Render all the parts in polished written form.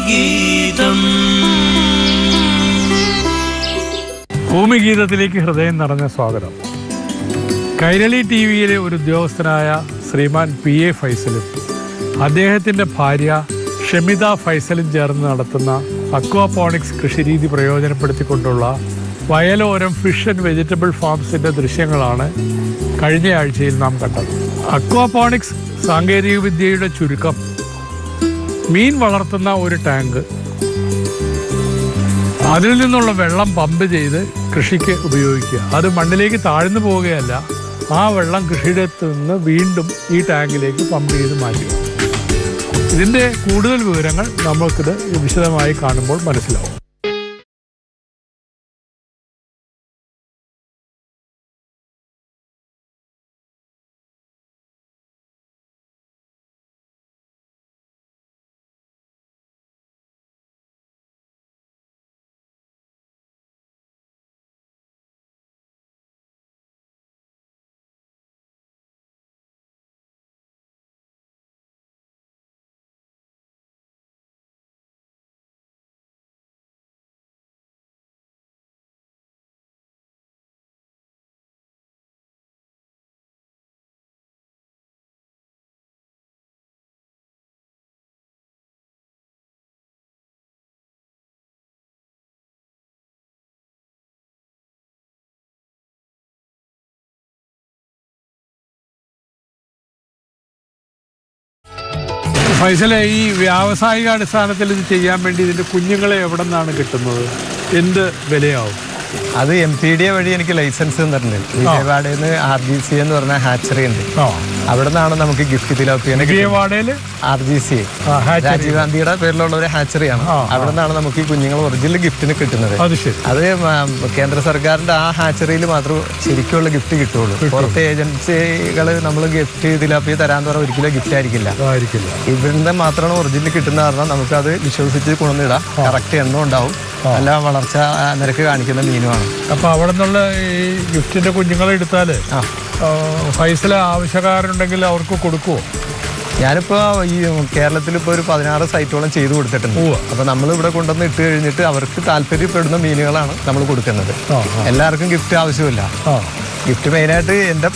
ഭൂമിഗീതം. ഭൂമിഗീതത്തിലേക്ക് ഹൃദയം നിറഞ്ഞ സ്വാഗതം. കൈരളി ടി വിയിലെ ഒരു ഉദ്യോഗസ്ഥനായ ശ്രീമാൻ PA ഫൈസലും അദ്ദേഹത്തിൻ്റെ ഭാര്യ ഷമിത ഫൈസലും ചേർന്ന് നടത്തുന്ന aquaponics കൃഷിരീതി പ്രയോജനപ്പെടുത്തിക്കൊണ്ടുള്ള Vayaloram fish and vegetable ഫാംസിൻ്റെ ദൃശ്യങ്ങളാണ് കഴിഞ്ഞ ആഴ്ചയിൽ നാം കണ്ടത്. അക്വാപോണിക്സ് സാങ്കേതികവിദ്യയുടെ ചുരുക്കം മീൻ വളർത്തുന്ന ഒരു ടാങ്ക്, അതിൽ നിന്നുള്ള വെള്ളം പമ്പ് ചെയ്ത് കൃഷിക്ക് ഉപയോഗിക്കുക. അത് മണ്ണിലേക്ക് താഴ്ന്നു പോവുകയല്ല, ആ വെള്ളം കൃഷിയിടത്ത് നിന്ന് വീണ്ടും ഈ ടാങ്കിലേക്ക് പമ്പ് ചെയ്ത് മാറ്റുക. ഇതിൻ്റെ കൂടുതൽ വിവരങ്ങൾ നമുക്കിത് വിശദമായി കാണുമ്പോൾ മനസ്സിലാവും. ഫൈസലെ, ഈ വ്യാവസായിക അടിസ്ഥാനത്തിൽ ഇത് ചെയ്യാൻ വേണ്ടി ഇതിൻ്റെ കുഞ്ഞുങ്ങളെ എവിടെ നിന്നാണ് കിട്ടുന്നത്? എന്ത് വിലയാവും? അത് MPDA വഴി എനിക്ക് ലൈസൻസ് തന്നിട്ടുണ്ട്. വിജയവാഡയിൽ നിന്ന് RGC എന്ന് പറഞ്ഞ ഹാച്ചറി ഉണ്ട്. അവിടെ നിന്നാണ് നമുക്ക് ഗിഫ്റ്റ് തിലോപ്പിയനെ. വിജയവാഡയിൽ RGC രാജീവ് ഗാന്ധിയുടെ പേരിലുള്ള ഒരു ഹാച്ചറിയാണ്. അവിടെ നിന്നാണ് നമുക്ക് ഈ കുഞ്ഞുങ്ങൾ ഒറിജിനൽ ഗിഫ്റ്റിന് കിട്ടുന്നത്. അത് കേന്ദ്ര സർക്കാരിന്റെ ആ ഹാച്ചറിയിൽ മാത്രമേ ശരിക്കുള്ള ഗിഫ്റ്റ് കിട്ടുള്ളൂ. പുറത്തെ ഏജൻസികൾ നമ്മൾ ഗിഫ്റ്റ് തിലോപ്പിയ തരാന്ന് പറഞ്ഞാൽ ഒരിക്കലും ഗിഫ്റ്റ് ആയിരിക്കില്ല. ഇവിടുന്ന് മാത്രമാണ് ഒറിജിനൽ കിട്ടുന്ന കാരണം നമുക്കത് വിശ്വസിച്ച് കൊണ്ടുവന്നിടാം. കറക്റ്റ് എണ്ണം ഉണ്ടാവും, നല്ല വളർച്ച നിരക്ക് കാണിക്കുന്ന മീനുമാണ്. അപ്പൊ അവിടെ നിന്നുള്ള ഈ ഗിഫ്റ്റിന്റെ കുഞ്ഞുങ്ങളെ എടുത്താല് ഫൈസല ആവശ്യക്കാരുണ്ടെങ്കിൽ അവർക്ക് കൊടുക്കുവോ? ഞാനിപ്പോ ഈ കേരളത്തിൽ ഇപ്പോൾ ഒരു 16 സൈറ്റോളം ചെയ്തു കൊടുത്തിട്ടുണ്ട്. അപ്പൊ നമ്മൾ ഇവിടെ കൊണ്ടുവന്ന് ഇട്ട് കഴിഞ്ഞിട്ട് അവർക്ക് താല്പര്യപ്പെടുന്ന മീനുകളാണ് നമ്മൾ കൊടുക്കുന്നത്. എല്ലാവർക്കും ഗിഫ്റ്റ് ആവശ്യമില്ല. ഗിഫ്റ്റ് മെയിനായിട്ട് എൻ്റെ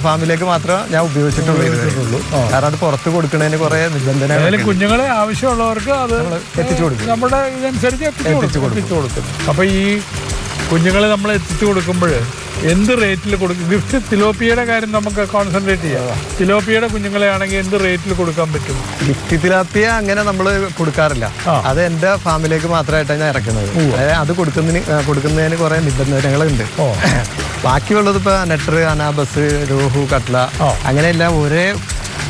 ഫാമിലേക്ക് മാത്രമേ ഞാൻ ഉപയോഗിച്ചിട്ടുള്ളൂ. കാരണം അത് പുറത്ത് കൊടുക്കുന്നതിന് കുറെ നിബന്ധനകൾ. കുഞ്ഞുങ്ങളെ ആവശ്യമുള്ളവർക്ക് അത് എത്തിച്ചു കൊടുക്കും, നമ്മുടെ ഇതനുസരിച്ച് എത്തിച്ചു കൊടുക്കും. അപ്പൊ ഈ കുഞ്ഞുങ്ങളെ നമ്മൾ എത്തിച്ചു കൊടുക്കുമ്പോൾ എന്ത് റേറ്റിൽ കൊടുക്കും? ഗിഫ്റ്റ് തിലോപ്പിയുടെ കാര്യം നമുക്ക് കോൺസെൻട്രേറ്റ് ചെയ്യാം. തിലോപ്പിയുടെ കുഞ്ഞുങ്ങളെ ആണെങ്കിൽ എന്ത് റേറ്റിൽ കൊടുക്കാൻ പറ്റും? ഗിഫ്റ്റ് തിലോപ്പിയ അങ്ങനെ നമ്മൾ കൊടുക്കാറില്ല. അത് എൻ്റെ ഫാമിലേക്ക് മാത്രമായിട്ടാണ് ഞാൻ ഇറക്കുന്നത്. അത് കൊടുക്കുന്നതിന് കുറെ നിബന്ധനകളുണ്ട്. ബാക്കിയുള്ളത് ഇപ്പൊ നെട്ടർ, അനാബസ്, രോഹു, കട്ട്ല അങ്ങനെയെല്ലാം ഒരേ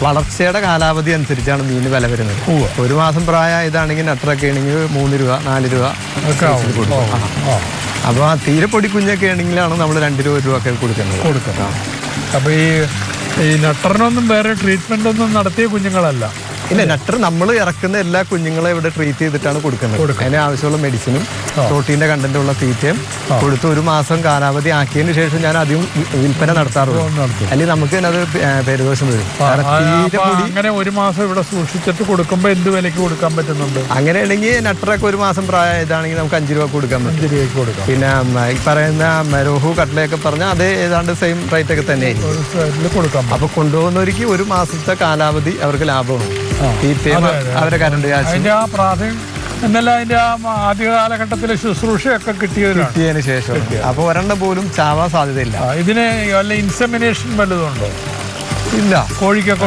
വളർച്ചയുടെ കാലാവധി അനുസരിച്ചാണ് മീൻ വില വരുന്നത്. 1 മാസം പ്രായം ഇതാണെങ്കിൽ നെട്ടറൊക്കെ ആണെങ്കിൽ 3 രൂപ 4 രൂപ കൊടുക്കും. അപ്പോൾ തീരെ പൊടി കുഞ്ഞൊക്കെ ആണെങ്കിലാണ് നമ്മൾ 2 രൂപ 1 രൂപ ഒക്കെ കൊടുക്കുന്നത്. അപ്പോൾ ഈ നട്ടറിനൊന്നും വേറെ ട്രീറ്റ്മെന്റ് ഒന്നും നടത്തിയ കുഞ്ഞുങ്ങളല്ല. ഇല്ല, നട്ടർ നമ്മൾ ഇറക്കുന്ന എല്ലാ കുഞ്ഞുങ്ങളെ ഇവിടെ ട്രീറ്റ് ചെയ്തിട്ടാണ് കൊടുക്കുന്നത്. അതിന് ആവശ്യമുള്ള മെഡിസിനും പ്രോട്ടീൻ്റെ കണ്ടന്റ് ഉള്ള തീറ്റയും കൊടുത്ത് 1 മാസം കാലാവധി ആക്കിയതിന് ശേഷം ഞാൻ അധികം വിൽപ്പന നടത്താറുള്ളൂ. അല്ലെങ്കിൽ നമുക്ക് തന്നെ അത് പേരുദോഷം വരും. അങ്ങനെ 1 മാസം ഇവിടെ സൂക്ഷിച്ചിട്ട് കൊടുക്കുമ്പോൾ എന്ത് വിലയ്ക്ക് കൊടുക്കാൻ പറ്റുന്നുണ്ട്? അങ്ങനെയാണെങ്കിൽ നട്ടറൊക്കെ 1 മാസം പ്രായമായതാണെങ്കിൽ നമുക്ക് 5 രൂപ കൊടുക്കാൻ പറ്റും. 5 രൂപയ്ക്ക് കൊടുക്കാം. പിന്നെ ഈ പറയുന്ന രോഹു, കട്ട്ലയൊക്കെ പറഞ്ഞാൽ അത് ഏതാണ്ട് സെയിം റേറ്റ് ഒക്കെ തന്നെയായിരിക്കും കൊടുക്കാം. അപ്പൊ കൊണ്ടുപോകുന്നവർക്ക് 1 മാസത്തെ കാലാവധി അവർക്ക് ലാഭമാണ്. അവരെ കറണ്ട് അതിന്റെ ആ പ്രാഥമിക എന്നല്ല അതിന്റെ ആ ആദ്യ കാലഘട്ടത്തിലെ ശുശ്രൂഷയൊക്കെ കിട്ടിയതിന് ശേഷം അപ്പൊ ഒരെണ്ണം പോലും ചാവാൻ സാധ്യതയില്ല. ഇതിന് വല്ല ഇൻസെമിനേഷൻ വല്ലതുണ്ടോ? ഇല്ല, കോഴിക്കൊക്കെ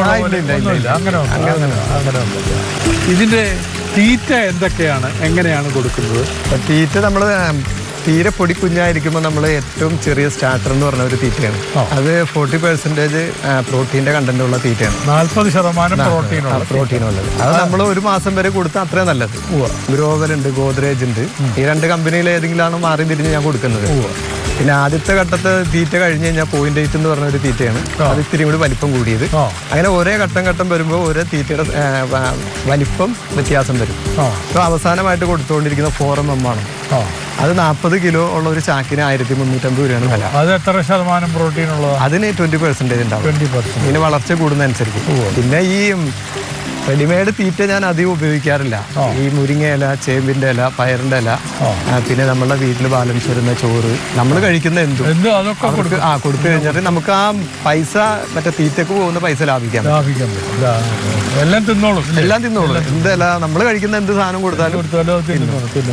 അങ്ങനെ. ഇതിന്റെ തീറ്റ എന്തൊക്കെയാണ്, എങ്ങനെയാണ് കൊടുക്കുന്നത്? തീറ്റ നമ്മള് തീരെ പൊടി കുഞ്ഞായിരിക്കുമ്പോൾ നമ്മൾ ഏറ്റവും ചെറിയ സ്റ്റാർട്ടർ എന്ന് പറഞ്ഞ ഒരു തീറ്റയാണ്. അത് 40% പ്രോട്ടീൻ്റെ കണ്ടന്റ് ഉള്ള തീറ്റയാണ്. 40% പ്രോട്ടീൻ ഉള്ളത്. അത് നമ്മൾ 1 മാസം വരെ കൊടുത്താൽ അത്രയും നല്ലത്. ഗ്രോവൽ ഉണ്ട്, ഗോദ്രേജ് ഉണ്ട്. ഈ 2 കമ്പനിയിൽ ഏതെങ്കിലുമാണ് മാറി തിരിഞ്ഞ് ഞാൻ കൊടുക്കുന്നത്. പിന്നെ ആദ്യത്തെ ഘട്ടത്തെ തീറ്റ കഴിഞ്ഞ് കഴിഞ്ഞാൽ 0.8 എന്ന് പറഞ്ഞ ഒരു തീറ്റയാണ്. അത് ഇത്തിരി കൂടി വലിപ്പം കൂടിയത്. അങ്ങനെ ഓരോ ഘട്ടം വരുമ്പോൾ ഓരോ തീറ്റയുടെ വലിപ്പം വ്യത്യാസം വരും. അപ്പോൾ അവസാനമായിട്ട് കൊടുത്തുകൊണ്ടിരിക്കുന്ന 4mm ആണ്. അത് 40 കിലോ ഉള്ള ഒരു ചാക്കിന് 1350 രൂപയാണ് വില. അത് എത്ര ശതമാനം പ്രോട്ടീൻ ഉള്ളത്? അതിന് 20% ഉണ്ടാവും. 20%. ഇതിന് വളർച്ച കൂടുന്നതനുസരിച്ച്. പിന്നെ ഈ റെഡിമെയ്ഡ് തീറ്റ ഞാൻ അധികം ഉപയോഗിക്കാറില്ല. ഈ മുരിങ്ങ ഇല, ചേമ്പിന്റെ ഇല, പയറിന്റെ ഇല, പിന്നെ നമ്മളുടെ വീട്ടിൽ ബാലൻസ് വരുന്ന ചോറ്, നമ്മൾ കഴിക്കുന്ന എന്തും കൊടുത്തു കഴിഞ്ഞിട്ട് നമുക്ക് ആ പൈസ മറ്റേ തീറ്റക്ക് പോകുന്ന പൈസ ലാഭിക്കാം. എല്ലാം തിന്നോളും. എന്തല്ല നമ്മൾ കഴിക്കുന്ന എന്ത് സാധനം കൊടുത്താലും.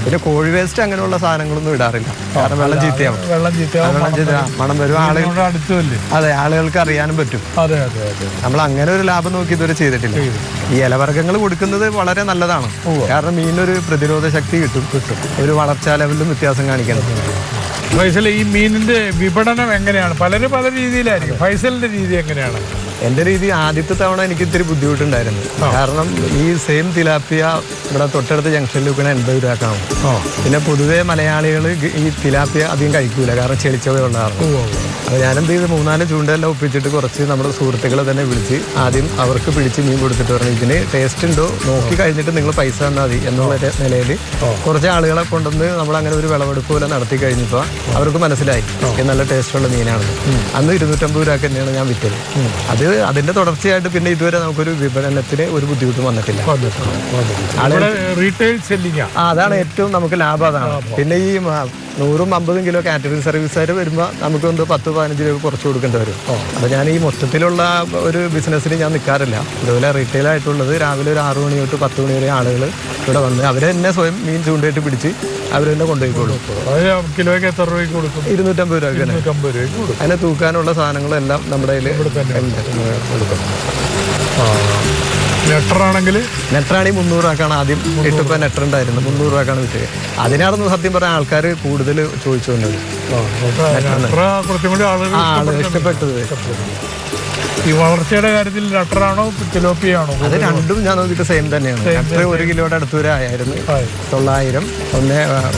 പിന്നെ കോഴി വേസ്റ്റ് അങ്ങനെയുള്ള സാധനങ്ങളൊന്നും ഇടാറില്ല. കാരണം വെള്ളം ചീത്തയാവും. മണം വരും. അതെ, ആളുകൾക്ക് അറിയാനും പറ്റും. നമ്മൾ അങ്ങനെ ഒരു ലാഭം നോക്കി ഇതുവരെ ചെയ്തിട്ടില്ല. ഈ ഇലവർഗ്ഗങ്ങൾ കൊടുക്കുന്നത് വളരെ നല്ലതാണ്. കാരണം മീനൊരു പ്രതിരോധ ശക്തി കിട്ടും. ഒരു വളർച്ചാ ലെവലിലും വ്യത്യാസം കാണിക്കണം. ഫൈസൽ, ഈ മീനിന്റെ വിപണനം എങ്ങനെയാണ്? പലരും പല രീതിയിലായിരിക്കും. ഫൈസലിന്റെ രീതി എങ്ങനെയാണ്? എൻ്റെ രീതി ആദ്യത്തെ തവണ എനിക്ക് ഇത്തിരി ബുദ്ധിമുട്ടുണ്ടായിരുന്നു. കാരണം ഈ സെയിം തിലാപ്പിയ ഇവിടെ തൊട്ടടുത്ത ജംഗ്ഷനിൽ വെക്കണ 80 രൂപക്കാണ്. പിന്നെ പൊതുവേ മലയാളികൾ ഈ തിലാപ്പിയ അധികം കഴിക്കൂല, കാരണം ചെളിച്ചവയുള്ളതാണ്. അപ്പോൾ ഞാനെന്ത് ചെയ്ത് 3-4 ചൂണ്ടെല്ലാം ഒപ്പിച്ചിട്ട് കുറച്ച് നമ്മുടെ സുഹൃത്തുക്കളെ തന്നെ വിളിച്ച് ആദ്യം അവർക്ക് പിടിച്ച് മീൻ കൊടുത്തിട്ട് പറഞ്ഞു, ഇതിന് ടേസ്റ്റ് ഉണ്ടോ നോക്കി കഴിഞ്ഞിട്ട് നിങ്ങൾ പൈസ തന്നാൽ മതി എന്നുള്ള നിലയിൽ കുറച്ച് ആളുകളെ കൊണ്ടുവന്ന് നമ്മളങ്ങനെ ഒരു വിളവെടുപ്പ് പോലെ നടത്തി കഴിഞ്ഞപ്പോൾ അവർക്ക് മനസ്സിലായി നല്ല ടേസ്റ്റുള്ള മീനാണ്. അന്ന് 250 രൂപക്ക് തന്നെയാണ് ഞാൻ വിറ്റത്. അതിന്റെ തുടർച്ചയായിട്ട് പിന്നെ ഇതുവരെ നമുക്കൊരു വിപണനത്തിന് ഒരു ബുദ്ധിമുട്ടും വന്നിട്ടില്ല. അതാണ് ഏറ്റവും നമുക്ക് ലാഭം. അതാണ്. പിന്നെ ഈ 100-50 കിലോ കാറ്ററിംഗ് സർവീസുകാർ വരുമ്പോൾ നമുക്ക് 10-15 രൂപ കുറച്ച് കൊടുക്കേണ്ടി വരും. അപ്പോൾ ഞാൻ ഈ മൊത്തത്തിലുള്ള ഒരു ബിസിനസ്സിന് ഞാൻ നിൽക്കാറില്ല. ഇതുപോലെ റീറ്റെയിൽ ആയിട്ടുള്ളത് രാവിലെ ഒരു 6 മണി തൊട്ട് 10 മണി വരെ ആളുകൾ ഇവിടെ വന്ന് അവർ തന്നെ സ്വയം മീൻ ചൂണ്ടയിട്ട് പിടിച്ച് അവർ തന്നെ കൊണ്ടുപോയിക്കോളും. കിലോയ്ക്ക് എത്ര രൂപയ്ക്ക് കൊടുക്കും? 250 രൂപ. അതിനെ തൂക്കാനുള്ള സാധനങ്ങളെല്ലാം നമ്മുടെ കയ്യിൽ കൊടുക്കും. നെട്ടറാണെങ്കിൽ 300 രൂപക്കാണ് ആദ്യം ഇട്ടിപ്പോൾ നെട്ടർ ഉണ്ടായിരുന്നു. 300 രൂപക്കാണ് വിറ്റത്. അതിനാണെന്ന് സത്യം പറഞ്ഞ ആൾക്കാർ കൂടുതൽ ചോദിച്ചു വന്നത്. ആളുകൾ ഇഷ്ടപ്പെട്ടത്. ഈ വളർച്ചയുടെ കാര്യത്തിൽ നെട്ടറാണോ തിലോപ്പിയാണോ? അത് രണ്ടും ഞാൻ നോക്കിയിട്ട് സെയിം തന്നെയാണ്. നെട്ടർ 1 കിലോയുടെ അടുത്ത് വരെ ആയിരുന്നു. 900,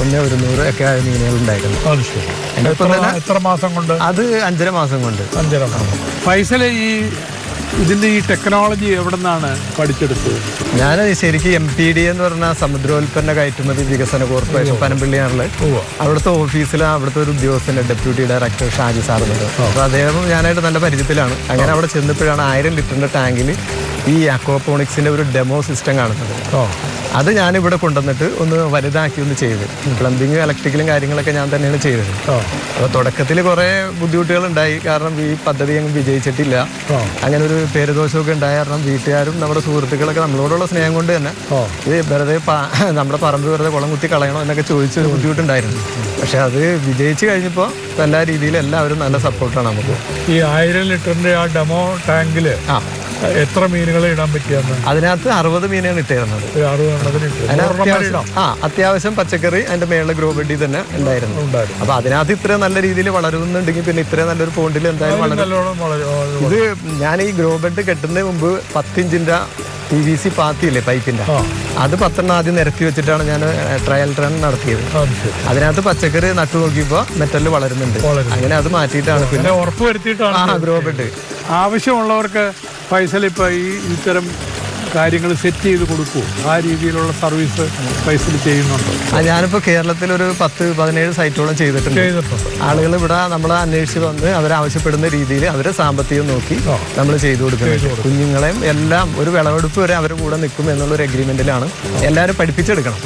1,100 ഒക്കെ ആയ മീനുകൾ ഉണ്ടായിരുന്നു. എത്ര മാസം കൊണ്ട്? അത് 5.5 മാസം കൊണ്ട്. ഫൈസൽ, ഇതിന്റെ ഈ ടെക്നോളജി എവിടെ നിന്നാണ് പഠിച്ചെടുത്തത്? ഞാൻ ശരിക്കും MPD എന്ന് പറഞ്ഞ സമുദ്രോൽപ്പന്ന കയറ്റുമതി വികസന കോർപ്പറേഷൻ പനമ്പള്ളിയാണുള്ളത്. അവിടുത്തെ ഓഫീസിൽ അവിടുത്തെ ഒരു ഉദ്യോഗസ്ഥൻ്റെ ഡെപ്യൂട്ടി ഡയറക്ടർ ഷാജി സാറുണ്ട്. അപ്പോൾ അദ്ദേഹം ഞാനായിട്ട് നല്ല പരിചയത്തിലാണ്. അങ്ങനെ അവിടെ ചെന്നപ്പോഴാണ് 1000 ലിറ്ററിന്റെ ടാങ്കിൽ ഈ അക്വാപോണിക്സിന്റെ ഒരു ഡെമോ സിസ്റ്റം കാണുന്നത്. അത് ഞാനിവിടെ കൊണ്ടുവന്നിട്ട് ഒന്ന് വലുതാക്കി ഒന്ന് ചെയ്ത് പ്ലംബിങ്ങും ഇലക്ട്രിക്കലും കാര്യങ്ങളൊക്കെ ഞാൻ തന്നെയാണ് ചെയ്തത്. അപ്പോൾ തുടക്കത്തിൽ കുറേ ബുദ്ധിമുട്ടുകളുണ്ടായി. കാരണം ഈ പദ്ധതി അങ്ങ് വിജയിച്ചിട്ടില്ല. അങ്ങനെ ഒരു പേരുദോഷമൊക്കെ ഉണ്ടായ കാരണം വീട്ടുകാരും നമ്മുടെ സുഹൃത്തുക്കളൊക്കെ നമ്മളോടുള്ള സ്നേഹം കൊണ്ട് തന്നെ ഇത് വെറുതെ നമ്മുടെ പറമ്പ് വെറുതെ കുളം കുത്തി കളയണോ എന്നൊക്കെ ചോദിച്ചൊരു ബുദ്ധിമുട്ടുണ്ടായിരുന്നു. പക്ഷെ അത് വിജയിച്ച് കഴിഞ്ഞപ്പോൾ എല്ലാ രീതിയിലും എല്ലാവരും നല്ല സപ്പോർട്ടാണ് നമുക്ക്. ഈ 1000 ലിറ്ററിന്റെ ആ ഡെമോ ടാങ്കില് എത്ര മീനുകളെ ഇടാൻ പറ്റിയെന്ന്? അതിനകത്ത് 60 മീനാണ് ഇട്ടിരുന്നത്. അത്യാവശ്യം പച്ചക്കറി അതിന്റെ മേളിൽ ഗ്രോ ബെഡിൽ തന്നെ ഉണ്ടായിരുന്നു. അപ്പൊ അതിനകത്ത് ഇത്രയും നല്ല രീതിയിൽ വളരുന്നുണ്ടെങ്കിൽ പിന്നെ ഇത്രയും നല്ലൊരു പോണ്ടിൽ എന്തായാലും വളരും. ഇത് ഞാൻ ഈ ഗ്രോ ബെഡ് കെട്ടുന്നതിന് മുമ്പ് 10 ഇഞ്ചിന്റെ PVC പാത്തിയില്ലേ പൈപ്പിന്റെ, അത് 10 ആദ്യം നിരത്തി വെച്ചിട്ടാണ് ഞാൻ ട്രയൽ റൺ നടത്തിയത്. അതിനകത്ത് പച്ചക്കറി നട്ടു നോക്കിയപ്പോൾ മെറ്റലിൽ വളരുന്നുണ്ട്. അങ്ങനെ അത് മാറ്റിയിട്ടാണ് പിന്നെ ഉറപ്പ് വരുത്തിയിട്ടാണ് ഗ്രോ ബെഡ്. ആവശ്യമുള്ളവർക്ക് ഫൈസൽ ഇപ്പോൾ ഇത്തരം കാര്യങ്ങൾ സെറ്റ് ചെയ്ത് കൊടുക്കുമോ? ആ രീതിയിലുള്ള സർവീസ് ഫൈസൽ ചെയ്യുന്നുണ്ടോ? ഞാനിപ്പോൾ കേരളത്തിൽ ഒരു 10-17 സൈറ്റോളം ചെയ്തിട്ടുണ്ട്. ആളുകൾ ഇവിടെ നമ്മളെ അന്വേഷിച്ച് വന്ന് അവരാവശ്യപ്പെടുന്ന രീതിയിൽ അവരെ സാമ്പത്തികം നോക്കി നമ്മൾ ചെയ്തു കൊടുക്കുന്നത്. കുഞ്ഞുങ്ങളെയും എല്ലാം ഒരു വിളവെടുപ്പ് വരെ അവരുടെ കൂടെ നിൽക്കും എന്നുള്ളൊരു അഗ്രിമെന്റിലാണ് എല്ലാവരും പഠിപ്പിച്ചെടുക്കണം.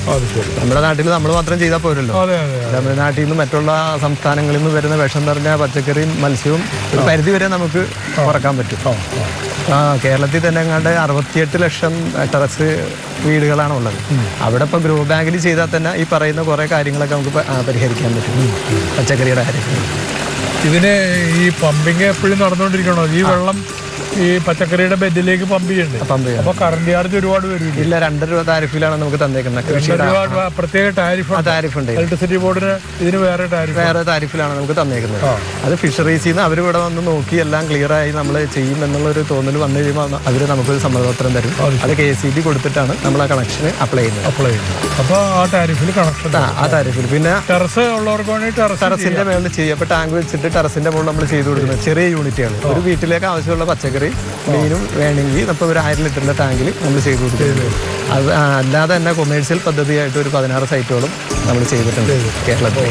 നമ്മുടെ നാട്ടിൽ നമ്മൾ മാത്രം ചെയ്താൽ പോരല്ലോ. തമിഴ്നാട്ടിൽ നിന്നും മറ്റുള്ള സംസ്ഥാനങ്ങളിൽ നിന്ന് വരുന്ന വിഷം നിറഞ്ഞ പച്ചക്കറിയും മത്സ്യവും ഒരു പരിധി വരെ നമുക്ക് കുറക്കാൻ പറ്റും. കേരളത്തിൽ തന്നെ എങ്ങാണ്ട് 68 ലക്ഷം ടെറസ് വീടുകളാണ് ഉള്ളത്. അവിടെ ഇപ്പോൾ ഗ്രോ ബാങ്കിൽ ചെയ്താൽ തന്നെ ഈ പറയുന്ന കുറേ കാര്യങ്ങളൊക്കെ നമുക്ക് പരിഹരിക്കാൻ പറ്റും. പച്ചക്കറിയുടെ കാര്യങ്ങൾ ഇതിന് ഈ പമ്പിങ് എപ്പോഴും നടന്നുകൊണ്ടിരിക്കണോ? ഈ വെള്ളം ഈ പച്ചക്കറിയുടെ ബെഡിലേക്ക് പമ്പ് ചെയ്യണ്ടേ? അപ്പൊ കറണ്ട് ചാർജ് ഒരുപാട് വരും? ഇല്ല, 2 രൂപ താരിഫിലാണ് നമുക്ക് തന്നേക്കുന്നത്. പ്രത്യേക താരിഫുണ്ട്. ഇലക്ട്രിസിറ്റി ബോർഡിന് ഇതിന് വേറെ താരിഫിലാണ് നമുക്ക് തന്നേക്കുന്നത്. അത് ഫിഷറീസിൽ നിന്ന് അവർ ഇവിടെ വന്ന് നോക്കി എല്ലാം ക്ലിയർ ആയി നമ്മൾ ചെയ്യും എന്നുള്ളൊരു തോന്നൽ വന്നു കഴിയുമ്പോൾ അവർ നമുക്കൊരു സമ്മതപത്രം തരും. അത് KCB കൊടുത്തിട്ടാണ് നമ്മൾ ആ കണക്ഷന് അപ്ലൈ ചെയ്യുന്നത്. അപ്പൊ ആ താരിഫിൽ കണക്ഷൻ, ആ താരിഫിൽ പിന്നെ ടെറസ് ഉള്ളവർക്ക് വേണ്ടി ടെറസിന്റെ മേളിൽ ചെയ്യും. അപ്പൊ ടാങ്ക് വെച്ചിട്ട് ടെറസിന്റെ മുകളിൽ നമ്മൾ ചെയ്തു കൊടുക്കുന്നത് ചെറിയ യൂണിറ്റുകൾ. ഒരു വീട്ടിലേക്ക് ആവശ്യമുള്ള പച്ചക്കറി മീനും വേണമെങ്കിൽ അപ്പോൾ ഒരു 1000 ലിറ്ററിന്റെ ടാങ്കിൽ നമ്മൾ ചെയ്തു കൊടുക്കുന്നത്. അത് അല്ലാതെ തന്നെ കൊമേഴ്സ്യൽ പദ്ധതിയായിട്ട് ഒരു 16 സൈറ്റോളം നമ്മൾ ചെയ്തിട്ടുണ്ട് കേരളത്തിൽ.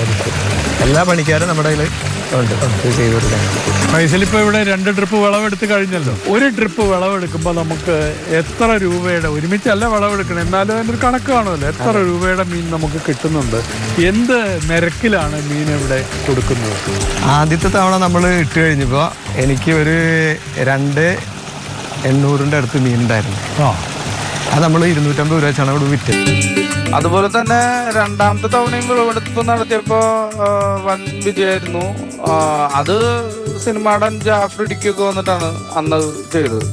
എല്ലാ പണിക്കാരും നമ്മുടെ കയ്യിൽ ഉണ്ട് ചെയ്ത് കൊടുക്കാൻ. ഫൈസൽ ഇപ്പോൾ ഇവിടെ 2 ട്രിപ്പ് വിളവെടുത്ത് കഴിഞ്ഞല്ലോ. ഒരു ട്രിപ്പ് വിളവെടുക്കുമ്പോൾ നമുക്ക് എത്ര രൂപയുടെ, ഒരുമിച്ചല്ല വിളവെടുക്കണം, എന്നാലും അതിൻ്റെ ഒരു കണക്ക് കാണുമല്ലോ, എത്ര രൂപയുടെ മീൻ നമുക്ക് കിട്ടുന്നുണ്ട്? എന്ത് നിരക്കിലാണ് മീൻ ഇവിടെ കൊടുക്കുന്നത്? ആദ്യത്തെ തവണ നമ്മൾ ഇട്ട് കഴിഞ്ഞപ്പോൾ എനിക്ക് ഒരു 2,800 അടുത്ത് മീനുണ്ടായിരുന്നു. അത് നമ്മൾ 250 രൂപ വെച്ചാണ് ഇവിടെ വിറ്റ്. അതുപോലെ തന്നെ രണ്ടാമത്തെ തവണയും വിളവെടുപ്പ് നടത്തിയപ്പോൾ വൻ വിജയമായിരുന്നു. അത് സിനിമാടൻ ജാഫർ ഇടുക്കിയൊക്കെ വന്നിട്ടാണ് അന്ന് ചെയ്തത്.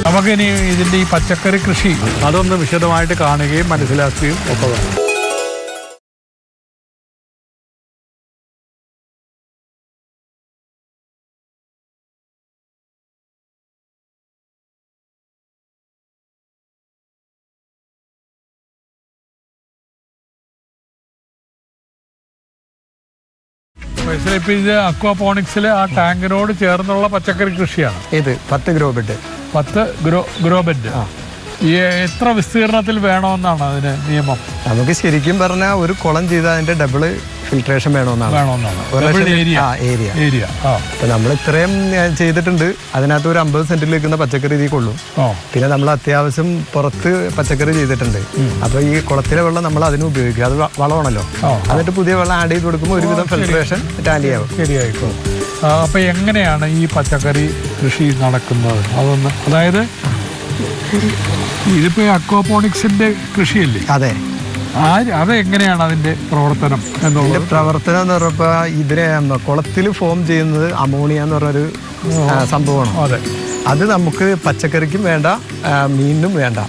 നമുക്കിനി ഇതിൻ്റെ ഈ പച്ചക്കറി കൃഷി അതൊന്ന് വിശദമായിട്ട് കാണുകയും മനസ്സിലാക്കുകയും ഒക്കെ വേണം. ഇപ്പം ഇത് അക്വാപോണിക്സിലെ ആ ടാങ്കിനോട് ചേർന്നുള്ള പച്ചക്കറി കൃഷിയാണ് ഇത് 10 ഗ്രോ ബെഡ്. 10 grow bed. ഈ എത്ര വിസ്തീർണത്തിൽ വേണമെന്നാണ് അതിന് നിയമം? നമുക്ക് ശരിക്കും പറഞ്ഞാൽ ഒരു കുളം ചെയ്താൽ അതിന്റെ ഡബിൾ ഫിൽട്രേഷൻ വേണമെന്നാണ് ഏരിയ. അപ്പൊ നമ്മൾ ഇത്രയും ചെയ്തിട്ടുണ്ട്. അതിനകത്ത് ഒരു 50 സെന്റിൽ നിൽക്കുന്ന പച്ചക്കറി ഇതിൽ കൊള്ളും. പിന്നെ നമ്മൾ അത്യാവശ്യം പുറത്ത് പച്ചക്കറി ചെയ്തിട്ടുണ്ട്. അപ്പൊ ഈ കുളത്തിലെ വെള്ളം നമ്മൾ അതിന് ഉപയോഗിക്കുക. അത് വളമാണല്ലോ. എന്നിട്ട് പുതിയ വെള്ളം ആഡ് ചെയ്ത് കൊടുക്കുമ്പോൾ ഒരുവിധം ഫിൽട്രേഷൻ ടാലിയാവും. ശരിയായിക്കോ. അപ്പൊ എങ്ങനെയാണ് ഈ പച്ചക്കറി കൃഷി നടക്കുന്നത്? അതൊന്ന്, അതായത് ഇതിപ്പോ അക്വാപോണിക്സിന്റെ കൃഷിയല്ലേ? അതെ. അതെങ്ങനെയാണ് അതിന്റെ പ്രവർത്തനം എന്നുള്ളത്? പ്രവർത്തനം എന്ന് പറഞ്ഞപ്പോ ഇതിനെ കുളത്തിൽ ഫോം ചെയ്യുന്നത് അമോണിയ എന്ന് പറഞ്ഞൊരു സംഭവമാണ്. അതെ. അത് നമുക്ക് പച്ചക്കറിക്കും വേണ്ട, മീനിനും വേണ്ട.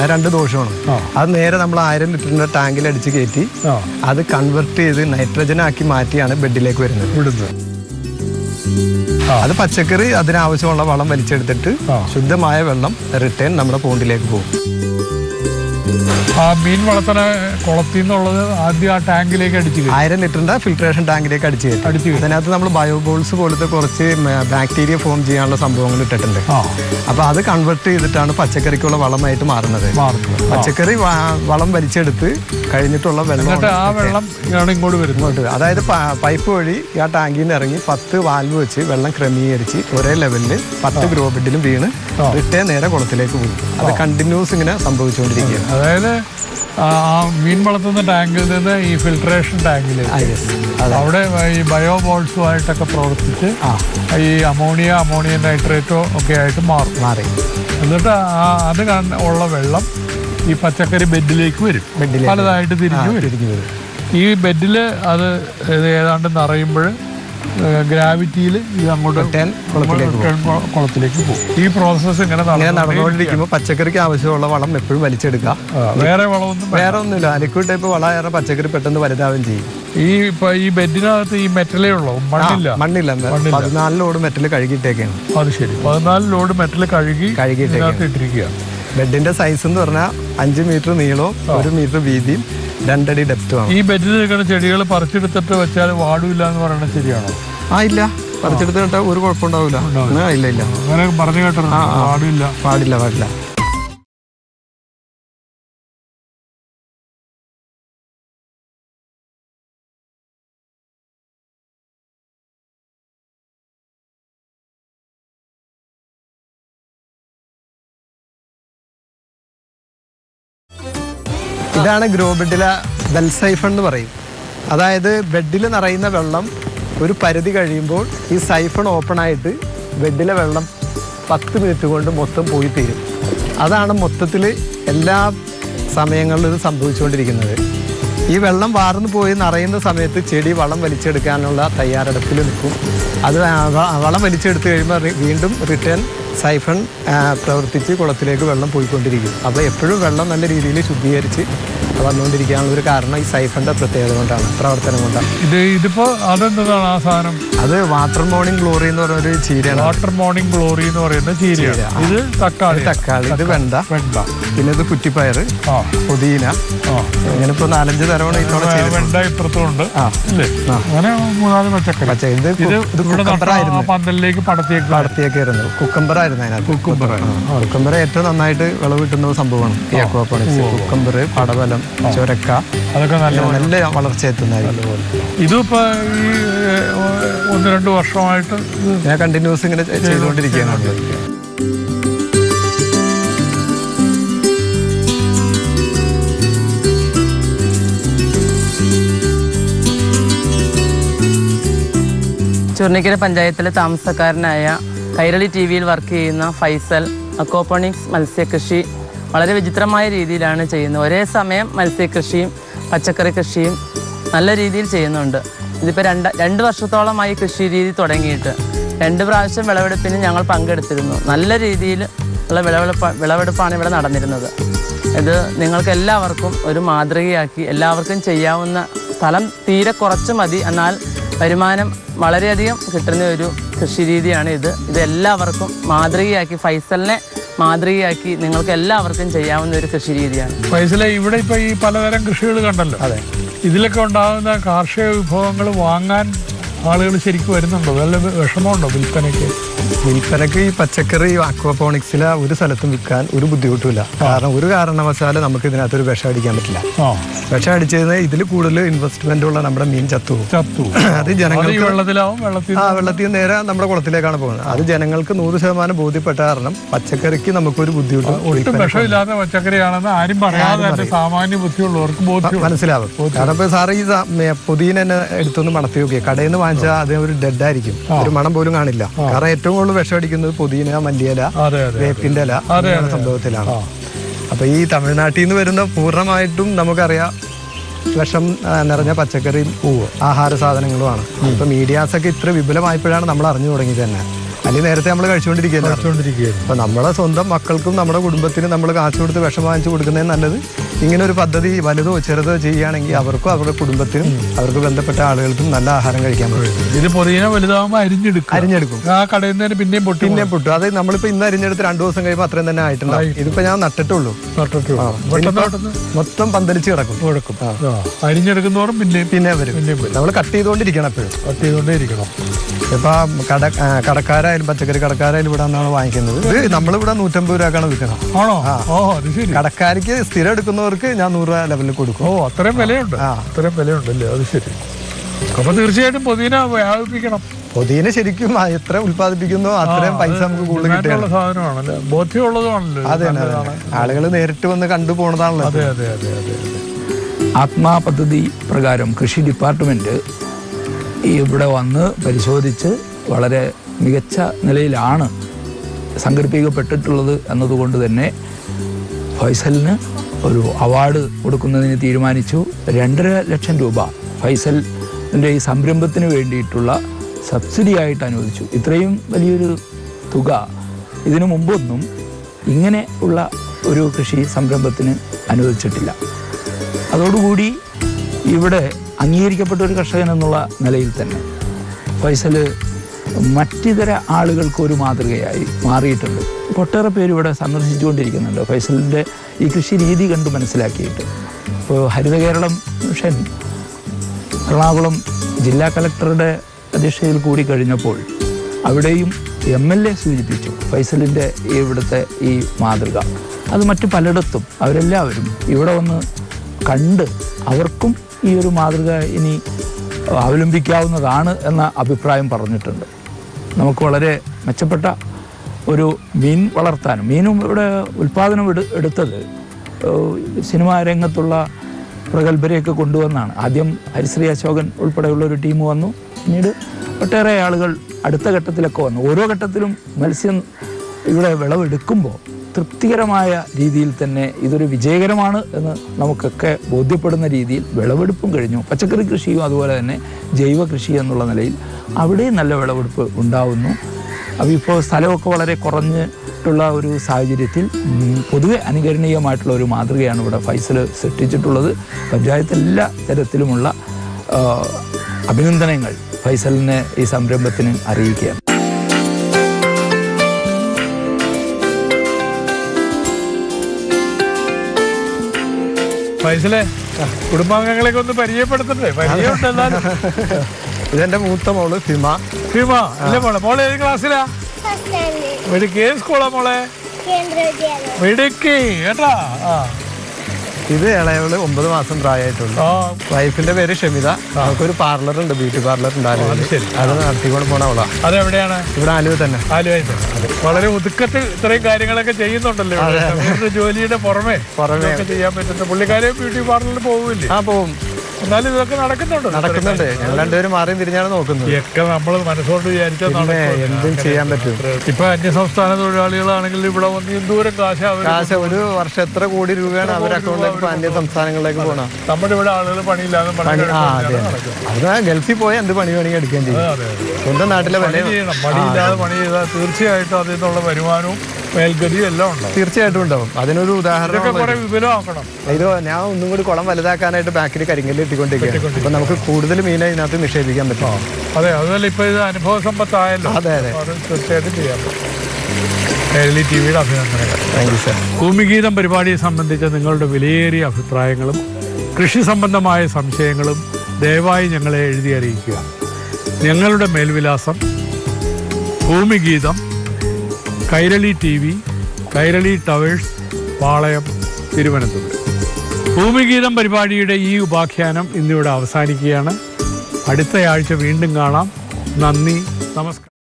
2 ദോഷമാണ്. അത് നേരെ നമ്മൾ 1000 ലിറ്ററിന്റെ ടാങ്കിൽ അടിച്ച് കയറ്റി അത് കൺവെർട്ട് ചെയ്ത് നൈട്രജൻ ആക്കി മാറ്റിയാണ് ബെഡിലേക്ക് വരുന്നത്. അത് പച്ചക്കറി അതിനാവശ്യമുള്ള വളം വലിച്ചെടുത്തിട്ട് ശുദ്ധമായ വെള്ളം റിട്ടേൺ നമ്മുടെ പോണ്ടിലേക്ക് പോകും. മീൻ വളർത്തണ കുളത്തിൽ നിന്നുള്ളത് ആദ്യം ആ ടാങ്കിലേക്ക് 1000 ലിറ്ററിന്റെ ഫിൽട്രേഷൻ ടാങ്കിലേക്ക് അടിച്ച് അതിനകത്ത് നമ്മൾ ബയോബോൾസ് പോലത്തെ കുറച്ച് ബാക്ടീരിയ ഫോം ചെയ്യാനുള്ള സംഭവങ്ങൾ ഇട്ടിട്ടുണ്ട്. അപ്പൊ അത് കൺവെർട്ട് ചെയ്തിട്ടാണ് പച്ചക്കറിക്കുള്ള വളമായിട്ട് മാറുന്നത്. പച്ചക്കറി വളം വലിച്ചെടുത്ത് കഴിഞ്ഞിട്ടുള്ള വെള്ളം ഇങ്ങോട്ട് വരുന്നത്. അതായത് പൈപ്പ് വഴി ആ ടാങ്കിൽ നിന്ന് ഇറങ്ങി 10 വാൽവ് വെച്ച് വെള്ളം ക്രമീകരിച്ച് ഒരേ ലെവലിൽ 10 ഗ്രോ ബെഡിലും വീണ് റിട്ടേൺ നേരെ കുളത്തിലേക്ക് പോകും. അത് കണ്ടിന്യൂസ് ഇങ്ങനെ സംഭവിച്ചുകൊണ്ടിരിക്കുകയാണ്. അതായത് ആ മീൻ വളർത്തുന്ന ടാങ്കിൽ നിന്ന് ഈ ഫിൽട്രേഷൻ ടാങ്കിലേക്ക് അവിടെ ഈ ബയോബോൾസുമായിട്ടൊക്കെ പ്രവർത്തിച്ച് ഈ അമോണിയം നൈട്രേറ്റോ ഒക്കെ ആയിട്ട് മാറി. എന്നിട്ട് അത് ഉള്ള വെള്ളം ഈ പച്ചക്കറി ബെഡിലേക്ക് വരും. പലതായിട്ട് തിരിഞ്ഞു വരും. ഈ ബെഡിൽ അത് ഏതാണ്ട് നിറയുമ്പോൾ ഗ്രാവിറ്റിയിൽ ഇത് അങ്ങോട്ട് കുളത്തിലേക്ക് പോകും. ഈ പ്രോസസ്സ് ഇങ്ങനെ നടന്നുകൊണ്ടിരിക്കുമ്പോൾ പച്ചക്കറിക്ക് ആവശ്യമുള്ള വളം എപ്പോഴും വലിച്ചെടുക്കുക. വേറെ ഒന്നുമില്ല. ലിക്വിഡ് ടൈപ്പ് വളമായാലും പച്ചക്കറി പെട്ടെന്ന് വലുതാവുകയും ചെയ്യും. ഈ ബെഡിനകത്ത് ഈ മെറ്റലേ ഉള്ളൂ, മണ്ണില്ല. 14 ലോഡ് മെറ്റൽ കഴുകിയിട്ടേക്കാണ്. അത് ശരി. 14 ലോഡ് മെറ്റൽ കഴുകിയിട്ടിരിക്കുക. ബെഡിന്റെ സൈസ് എന്ന് പറഞ്ഞാൽ 5 മീറ്റർ നീളവും 1 മീറ്റർ വീതിയും 2 അടി ഡെപ്തുമാണ്. ഈ ബെഡിൽ നിൽക്കുന്ന ചെടികൾ പറിച്ചെടുത്തിട്ട് വെച്ചാൽ വാടില്ല എന്ന് പറയുന്നത് ശരിയാണോ? ഇല്ല, പറിച്ചെടുത്തിട്ട് ഒരു കുഴപ്പമുണ്ടാവില്ല. ഇല്ല അങ്ങനെ പറഞ്ഞു കേട്ടോ. പാടില്ല. ഇതാണ് ഗ്രോ ബെഡിലെ വെൽ സൈഫൺ എന്ന് പറയും. അതായത് ബെഡിൽ നിറയുന്ന വെള്ളം ഒരു പരിധി കഴിയുമ്പോൾ ഈ സൈഫൺ ഓപ്പൺ ആയിട്ട് ബെഡിലെ വെള്ളം 10 മിനിറ്റ് കൊണ്ട് മൊത്തം പോയി തീരും. അതാണ് മൊത്തത്തിൽ എല്ലാ സമയങ്ങളിലും ഇത് സംഭവിച്ചുകൊണ്ടിരിക്കുന്നത്. ഈ വെള്ളം വാർന്നു പോയി നിറയുന്ന സമയത്ത് ചെടി വളം വലിച്ചെടുക്കാനുള്ള തയ്യാറെടുപ്പിൽ നിൽക്കും. അത് വളം വലിച്ചെടുത്ത് കഴിയുമ്പോൾ വീണ്ടും റിട്ടേൺ സൈഫൺ പ്രവർത്തിച്ച് കുളത്തിലേക്ക് വെള്ളം പോയിക്കൊണ്ടിരിക്കും. അപ്പോൾ എപ്പോഴും വെള്ളം നല്ല രീതിയിൽ ശുദ്ധീകരിച്ച് വന്നുകൊണ്ടിരിക്കാനുള്ള ഒരു കാരണം ഈ സൈഫിൻ്റെ പ്രത്യേകത കൊണ്ടാണ്, പ്രവർത്തനം കൊണ്ടാണ്. ഇതിപ്പോ അതെന്താണ് ആ സാധനം? അത് വാട്ടർ മോർണിംഗ് ഗ്ലോറി എന്ന് പറയുന്ന ഒരു ചീരയാണ്. വാട്ടർ മോർണിംഗ് ഗ്ലോറി എന്ന് പറയുന്ന ചീരയാണ്. ഇത് തക്കാളി, ഇത് വെണ്ട, പിന്നെ ഇത് കുറ്റിപ്പയർ, പുതിന, അങ്ങനെ ഇപ്പൊ 4-5 തരമാണ് ഇത്തവണ ചെയ്തത്. വെണ്ട ഇപ്പുറത്തുണ്ട്, അങ്ങനെ 3-4 പച്ചക്കറി. ഇത് പന്തലിലേക്ക് പടത്തിയേക്കായിരുന്നു. കുക്കമ്പർ ആയിരുന്നു അതിനകത്ത്. കുക്കമ്പർ ഏറ്റവും നന്നായിട്ട് വിളവ് കിട്ടുന്ന സംഭവമാണ് ഈ അക്വാപോണിക്സ്. കുക്കമ്പർ, പടവലം, ചൊരക്ക, അതൊക്കെ നല്ല വളർച്ച എത്തുന്നതായിരിക്കും. ഇതിപ്പോ ഈ 1-2 വർഷമായിട്ട് ഞാൻ കണ്ടിന്യൂസ് ഇങ്ങനെ ചെയ്തുകൊണ്ടിരിക്കുകയാണ്. ചുർണിക്കര പഞ്ചായത്തിലെ താമസക്കാരനായ കൈരളി TV വർക്ക് ചെയ്യുന്ന ഫൈസൽ അക്വാപോണിക്സ് മത്സ്യകൃഷി വളരെ വിചിത്രമായ രീതിയിലാണ് ചെയ്യുന്നത്. ഒരേ സമയം മത്സ്യകൃഷിയും പച്ചക്കറി കൃഷിയും നല്ല രീതിയിൽ ചെയ്യുന്നുണ്ട്. ഇതിപ്പോൾ 2 വർഷത്തോളമായി കൃഷി രീതി തുടങ്ങിയിട്ട് 2 പ്രാവശ്യം വിളവെടുപ്പിന് ഞങ്ങൾ പങ്കെടുത്തിരുന്നു. നല്ല രീതിയിൽ ഉള്ള വിളവെടുപ്പാണ് ഇവിടെ നടന്നിരുന്നത്. ഇത് നിങ്ങൾക്ക് എല്ലാവർക്കും ഒരു മാതൃകയാക്കി എല്ലാവർക്കും ചെയ്യാവുന്ന, സ്ഥലം തീരെ കുറച്ച് മതി, എന്നാൽ വരുമാനം വളരെയധികം കിട്ടുന്ന ഒരു കൃഷി രീതിയാണ് ഇത്. എല്ലാവർക്കും മാതൃകയാക്കി, ഫൈസലിനെ മാതൃകയാക്കി നിങ്ങൾക്ക് എല്ലാവർക്കും ചെയ്യാവുന്ന ഒരു കൃഷി രീതിയാണ്. ഫൈസലെ, ഇവിടെ ഇപ്പൊ ഈ പലതരം കൃഷികൾ കണ്ടല്ലോ. അതെ, ഇതിലൊക്കെ ഉണ്ടാകുന്ന കാർഷിക വിഭവങ്ങൾ വാങ്ങാൻ ആളുകൾ ശരിക്കും വരുന്നുണ്ടോ? വല്ല വിഷമമുണ്ടോ വിൽപ്പനയ്ക്ക്? ഈ പച്ചക്കറി അക്വാപോണിക്സിലെ ഒരു സ്ഥലത്തും വിൽക്കാൻ ഒരു ബുദ്ധിമുട്ടുമില്ല. കാരണം ഒരു കാരണവശാലും നമുക്ക് ഇതിനകത്തൊരു വിഷം അടിക്കാൻ പറ്റില്ല. വിഷം അടിച്ചത് ഇതിൽ കൂടുതൽ ഇൻവെസ്റ്റ്മെന്റ് ഉള്ള നമ്മുടെ മീൻ ചത്തു. അത് ജനങ്ങൾക്ക് വെള്ളത്തിൽ നേരെ നമ്മുടെ കുളത്തിലേക്കാണ് പോകുന്നത്. അത് ജനങ്ങൾക്ക് 100% ബോധ്യപ്പെട്ട കാരണം പച്ചക്കറിക്ക് നമുക്കൊരു ബുദ്ധിമുട്ട് വിഷമില്ലാത്ത പച്ചക്കറിയാണെന്ന് ആരും പറയാതെ സാമാന്യ ബുദ്ധിയുള്ളവർക്ക് മനസ്സിലാവും. കാരണം ഇപ്പൊ സാറ് ഈ പുതിന തന്നെ എടുത്തൊന്ന് മണത്തി നോക്കിയ കടയിൽ നിന്ന് വാങ്ങിച്ചാൽ അത് ഒരു ഡെഡ് ആയിരിക്കും, ഒരു മണം പോലും കാണില്ല. കാരണം ഏറ്റവും കൂടുതൽ വിഷം അടിക്കുന്നത് പുതിന, മല്ലിയില, വേപ്പിന്റെ ഇല സംഭവത്തിലാണ്. അപ്പൊ ഈ തമിഴ്നാട്ടിൽ നിന്ന് വരുന്ന പൂർണ്ണമായിട്ടും നമുക്കറിയാം വിഷം നിറഞ്ഞ പച്ചക്കറിയും ആഹാര സാധനങ്ങളുമാണ്. ഇപ്പൊ മീഡിയാസൊക്കെ ഇത്ര വിപുലമായപ്പോഴാണ് നമ്മൾ അറിഞ്ഞു തുടങ്ങിയത് തന്നെ. അല്ലെങ്കിൽ നേരത്തെ നമ്മൾ കഴിച്ചുകൊണ്ടിരിക്കുകയല്ല. അപ്പൊ നമ്മളെ സ്വന്തം മക്കൾക്കും നമ്മുടെ കുടുംബത്തിനും നമ്മൾ കാശ് കൊടുത്ത് വിഷം വാങ്ങിച്ചു കൊടുക്കുന്നതിന് നല്ലത് ഇങ്ങനെ ഒരു പദ്ധതി വലുതോ ചെറുതോ ചെയ്യുകയാണെങ്കിൽ അവർക്കും അവരുടെ കുടുംബത്തിനും അവർക്ക് ബന്ധപ്പെട്ട ആളുകൾക്കും നല്ല ആഹാരം കഴിക്കാൻ പറ്റും. ഇത് പൊതിന വലുതാകുമ്പോൾ അരിഞ്ഞെടുക്കും. ആ കടയിൽ നിന്ന് പിന്നെയും പൊട്ടും. അത് നമ്മളിപ്പോ ഇന്ന് അരിഞ്ഞെടുത്ത് 2 ദിവസം കഴിയുമ്പോൾ അത്രയും തന്നെ ആയിട്ടുണ്ടാവും. ഇതിപ്പോ ഞാൻ നട്ടിട്ടുള്ളൂ. മൊത്തം പന്തലിച്ച് കിടക്കും. അരിഞ്ഞെടുക്കുന്നതോറും പിന്നെ വരും. നമ്മൾ കട്ട് ചെയ്തുകൊണ്ടിരിക്കണം, എപ്പോഴും. ഇപ്പൊ കടക്കാരായാലും പച്ചക്കറി കടക്കാരായാലും ഇവിടെ നിന്നാണ് വാങ്ങിക്കുന്നത്. ഇത് നമ്മളിവിടെ 150 രൂപക്കാണ് വിൽക്കണം. കടക്കാർക്ക് സ്ഥിരം എടുക്കുന്നവർക്ക് ഞാൻ 100 രൂപ ലെവലിൽ കൊടുക്കും. അത്രയും വിലയുണ്ട്. അത്രയും വിലയുണ്ടല്ലേ? അത് ശരി. അപ്പൊ തീർച്ചയായിട്ടും പൊതിന വ്യാപിപ്പിക്കണം. പൊതിന ശരിക്കും എത്ര ഉത്പാദിപ്പിക്കുന്നോ അത്രയും പൈസ നമുക്ക് കൂടുതൽ കിട്ടുന്ന സാധനമാണല്ലോ, ബോധ്യമുള്ളതുമാണല്ലോ. അതെ, ആളുകൾ നേരിട്ട് വന്ന് കണ്ടു പോണതാണല്ലോ. അതെ അതെ അതെ അതെ. ആത്മാ പദ്ധതി പ്രകാരം കൃഷി ഡിപ്പാർട്ട്മെന്റ് ഇവിടെ വന്ന് പരിശോധിച്ച് വളരെ മികച്ച നിലയിലാണ് സംഘടിപ്പിക്കപ്പെട്ടിട്ടുള്ളത് എന്നതുകൊണ്ട് തന്നെ ഫൈസലിന് ഒരു അവാർഡ് കൊടുക്കുന്നതിന് തീരുമാനിച്ചു. 2.5 ലക്ഷം രൂപ ഫൈസലിൻ്റെ ഈ സംരംഭത്തിന് വേണ്ടിയിട്ടുള്ള സബ്സിഡി ആയിട്ട് അനുവദിച്ചു. ഇത്രയും വലിയൊരു തുക ഇതിനു മുമ്പൊന്നും ഇങ്ങനെ ഉള്ള ഒരു കൃഷി സംരംഭത്തിന് അനുവദിച്ചിട്ടില്ല. അതോടുകൂടി ഇവിടെ അംഗീകരിക്കപ്പെട്ട ഒരു കർഷകൻ എന്നുള്ള നിലയിൽ തന്നെ ഫൈസൽ മറ്റിതര ആളുകൾക്ക് ഒരു മാതൃകയായി മാറിയിട്ടുണ്ട്. ഒട്ടേറെ പേര് ഇവിടെ സന്ദർശിച്ചുകൊണ്ടിരിക്കുന്നുണ്ട് ഫൈസലിൻ്റെ ഈ കൃഷി രീതി കണ്ട് മനസ്സിലാക്കിയിട്ട്. ഇപ്പോൾ ഹരിത കേരളം മിഷൻ എറണാകുളം ജില്ലാ കളക്ടറുടെ അധ്യക്ഷതയിൽ കൂടി കഴിഞ്ഞപ്പോൾ അവിടെയും MLA സൂചിപ്പിച്ചു ഫൈസലിൻ്റെ ഇവിടുത്തെ ഈ മാതൃക. അത് മറ്റു പലയിടത്തും അവരെല്ലാവരും ഇവിടെ വന്ന് കണ്ട് അവർക്കും ഈ ഒരു മാതൃക ഇനി അവലംബിക്കാവുന്നതാണ് എന്ന അഭിപ്രായം പറഞ്ഞിട്ടുണ്ട്. നമുക്ക് വളരെ മെച്ചപ്പെട്ട ഒരു മീൻ വളർത്താനും മീനും ഇവിടെ ഉൽപ്പാദനം എടുത്തത് സിനിമാ രംഗത്തുള്ള പ്രഗത്ഭരെയൊക്കെ കൊണ്ടുവന്നാണ്. ആദ്യം ഹരിശ്രീ അശോകൻ ഉൾപ്പെടെയുള്ള ഒരു ടീം വന്നു. പിന്നീട് ഒട്ടേറെ ആളുകൾ അടുത്ത ഘട്ടത്തിലൊക്കെ വന്നു. ഓരോ ഘട്ടത്തിലും മത്സ്യം ഇവിടെ വിളവെടുക്കുമ്പോൾ തൃപ്തികരമായ രീതിയിൽ തന്നെ ഇതൊരു വിജയകരമാണ് എന്ന് നമുക്കൊക്കെ ബോധ്യപ്പെടുന്ന രീതിയിൽ വിളവെടുപ്പും കഴിഞ്ഞു. പച്ചക്കറി കൃഷിയും അതുപോലെ തന്നെ ജൈവ കൃഷി എന്നുള്ള നിലയിൽ അവിടെയും നല്ല വിളവെടുപ്പ് ഉണ്ടാവുന്നു. അപ്പോൾ ഇപ്പോൾ സ്ഥലമൊക്കെ വളരെ കുറഞ്ഞിട്ട് മറ്റുള്ള ഒരു സാഹചര്യത്തിൽ പൊതുവെ അനുകരണീയമായിട്ടുള്ള ഒരു മാതൃകയാണ് ഇവിടെ ഫൈസൽ സൃഷ്ടിച്ചിട്ടുള്ളത്. പഞ്ചായത്ത് എല്ലാ തരത്തിലുമുള്ള അഭിനന്ദനങ്ങൾ ഫൈസലിനെ ഈ സംരംഭത്തിന് അറിയിക്കുകയാണ്. ഫൈസലെ, കുടുംബാംഗങ്ങളെയൊക്കെ ഒന്ന് പരിചയപ്പെടുത്തണ്ടേ? പരിചയമുണ്ട് എന്നാലും. ഇതെന്റെ മൂത്ത മോള് ഫിമ. ഫിമ അല്ലേ മോളെ? മോളെ ഏത് ക്ലാസ്സിലാ? മിടുക്കി. ഏത് സ്കൂളാ മോളെ? മിടുക്കി കേട്ടാ. ഇത് ഇളയവള് 9 മാസം പ്രായമായിട്ടുള്ളൂ. വൈഫിന്റെ പേര് ഷമിത. നമുക്കൊരു പാർലർ ഉണ്ട്, ബ്യൂട്ടി പാർലർ ഉണ്ട്. അത് നടത്തിക്കൊണ്ട് പോണ അവളാ. അതെവിടെയാണ്? ഇവിടെ ആലുവ തന്നെ. ആലുവയിൽ തന്നെ. വളരെ ഒതുക്കത്തിൽ ഇത്രയും കാര്യങ്ങളൊക്കെ ചെയ്യുന്നുണ്ടല്ലോ. ജോലിയുടെ പുറമെ ചെയ്യാൻ പറ്റുന്ന പുള്ളിക്കാരെ ബ്യൂട്ടി പാർലറിൽ പോവില്ലേ? പോവും. എന്നാലും ഇതൊക്കെ നടക്കുന്നുണ്ട്. ഞങ്ങൾ രണ്ടുപേരും മാറിയും തിരിഞ്ഞാണ് നോക്കുന്നത്. ഒക്കെ നമ്മൾ മനസ്സുകൊണ്ട് വിചാരിച്ചാൽ എന്തും ചെയ്യാൻ പറ്റും. ഇപ്പൊ അന്യസംസ്ഥാന തൊഴിലാളികളാണെങ്കിൽ ഇവിടെ വന്ന് ദൂരം കാശ് ഒരു വർഷം എത്ര കോടി രൂപയാണ് അവർ അക്കൗണ്ടിലേക്ക് അന്യ സംസ്ഥാനങ്ങളിലേക്ക് പോകണം. നമ്മുടെ ഇവിടെ ആളുകൾ പണിയില്ലാതെ അത് ഗൾഫിൽ പോയാൽ എന്ത് പണി വേണമെങ്കിൽ എടുക്കുകയും ചെയ്യും. സ്വന്തം നാട്ടിലെ പണിയില്ലാതെ പണി ചെയ്താൽ തീർച്ചയായിട്ടും അതിൽ നിന്നുള്ള വരുമാനവും മേൽഗതിയും എല്ലാം ഉണ്ടാവും. തീർച്ചയായിട്ടും ഉണ്ടാവും. അതിനൊരു ഉദാഹരണം വിപുലമാക്കണം. ഇത് ഞാൻ ഒന്നും കൂടി കുളം വലുതാക്കാനായിട്ട് ബാക്കിൽ കരിങ്കല്ല് ഇട്ടിക്കൊണ്ടിരിക്കുകയാണ്. അപ്പൊ നമുക്ക് കൂടുതൽ മീനെ ഇതിനകത്ത് നിക്ഷേപിക്കാൻ പറ്റും. അതെ, അതുപോലെ ഇപ്പൊ ഇത് അനുഭവ സമ്പത്തായല്ലോ. അതെ, തീർച്ചയായിട്ടും ചെയ്യാൻ പറ്റും. കൈരളി ടിവിയുടെ അഭിനന്ദനങ്ങൾ. Thank you sir. ഭൂമിഗീതം പരിപാടിയെ സംബന്ധിച്ച നിങ്ങളുടെ വിലയേറിയ അഭിപ്രായങ്ങളും കൃഷി സംബന്ധമായ സംശയങ്ങളും ദയവായി ഞങ്ങളെ എഴുതി അറിയിക്കുക. ഞങ്ങളുടെ മേൽവിലാസം ഭൂമിഗീതം, കൈരളി TV, കൈരളി ടവേഴ്സ്, പാളയം, തിരുവനന്തപുരം. ഭൂമിഗീതം പരിപാടിയുടെ ഈ ഉപാഖ്യാനം ഇന്നിവിടെ അവസാനിക്കുകയാണ്. അടുത്തയാഴ്ച വീണ്ടും കാണാം. നന്ദി, നമസ്കാരം.